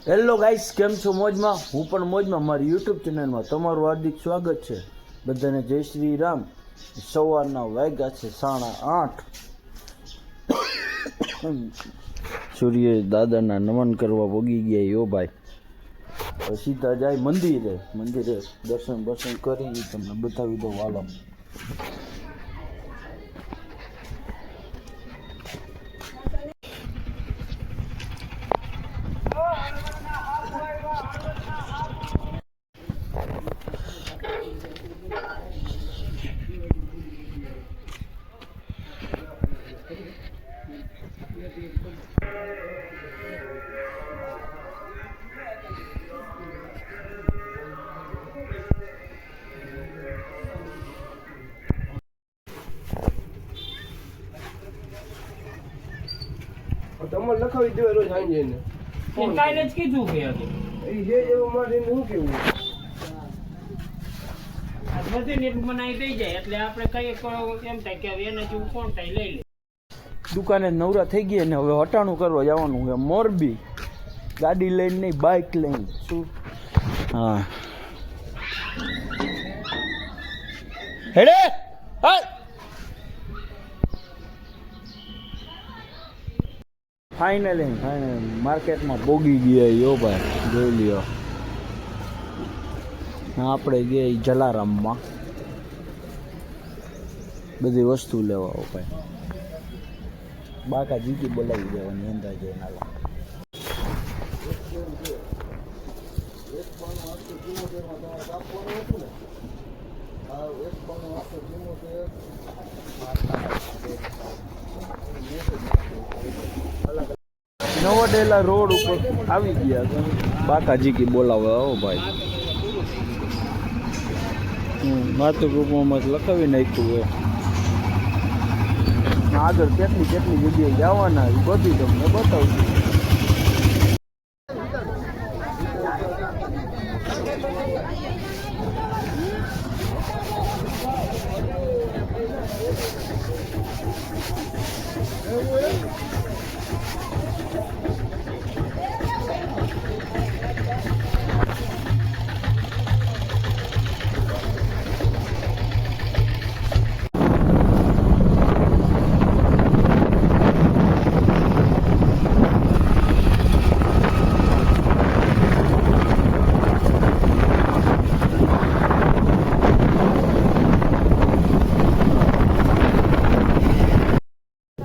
Hello guys, કેમ છો? મોજમાં? હું પણ મોજમાં. મારી યુટ્યુબ ચેનલમાં તમારું હાર્દિક સ્વાગત છે. બધાને જય શ્રી રામ. સવારના વાગ્યા છે 8:30. સૂર્ય દાદાના નમન કરવા પોગી ગયા યો ભાઈ. સીધા જાય મંદિરે દર્શન કરી તમને બતાવી દો વાલો. તમારે લખાવી દેવાય રોજ સાંજે એને કાલે જ કીધું કે હતું એ જે જેવું મારે શું કેવું આ બધી નેટ બનાવી દઈ જાય એટલે આપણે કઈ એમ થાય કે હવે એને જેવું કોણ થાય લઈ લે. દુકાને નવરા થઈ ગયા ને હવે હટાણું કરવા જવાનું છે મોરબી. ગાડી લઈને નહીં, બાઇક લઈને. શું? હા હેડે ફાઇનલી માર્કેટમાં પોગી ગયા યો ભાઈ, જોઈ લ્યો. આપણે ગયા જલારામમાં બધી વસ્તુ લેવા ભાઈ. બાકા જીકી બોલાવી દેવાની અંદાજે નાલા. નવડેલા રોડ ઉપર આવી ગયા બાકાજી કી બોલાવે. હો ભાઈ, માતૃરૂપમાં લખાવી નાખ્યું હોય. આગળ કેટલી જગ્યાએ જવાના બધી તમને બતાવશું.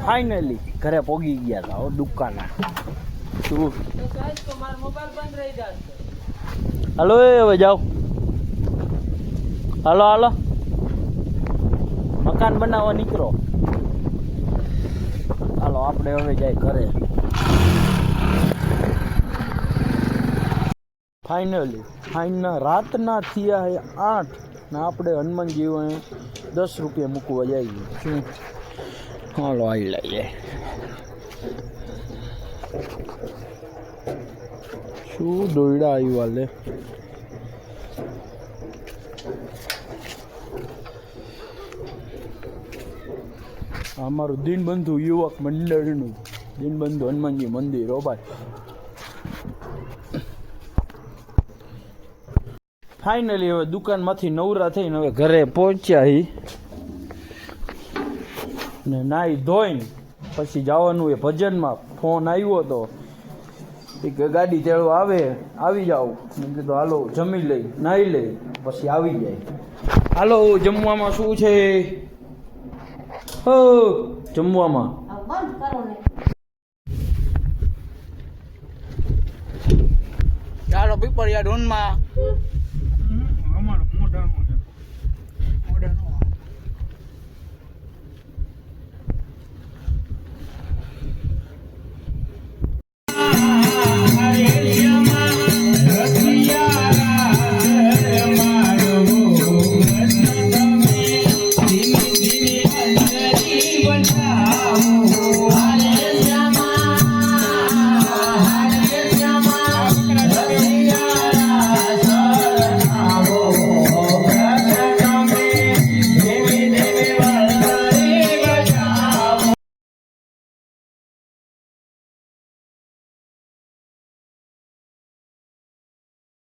ફાઇનલી ઘરે પોગી ગયા હતા દુકાને. શું હાલો હવે જાઓ. હાલો મકાન બનાવવા નીકળો. હાલો આપણે હવે જાય ઘરે. ફાઇનલી રાતના થયા 8 ને આપણે હનુમાનજી 10 રૂપિયા મૂકવા જઈએ. શું? હાલો આવી લઈએ. શું દોયડા આવ્યું હાલે. અમારું દીનબંધુ યુવક મંડળનું દીનબંધુ હનુમાનજી મંદિર. હો ભાઈ, ફાઇનલી હવે દુકાનમાંથી નવરા થઈને હવે ઘરે પહોંચ્યા ને નાહી ધોઈને પછી જવાનું એ ભજનમાં. ફોન આવ્યો હતો કે ગાડી તેડવા આવી જાઓ. મેં કીધું હાલો જમી લઈ, નાહી લઈ, પછી આવી જાય. હાલો જમવામાં શું છે? જમવામાં ચાલો પીપળિયા ઢોનમાં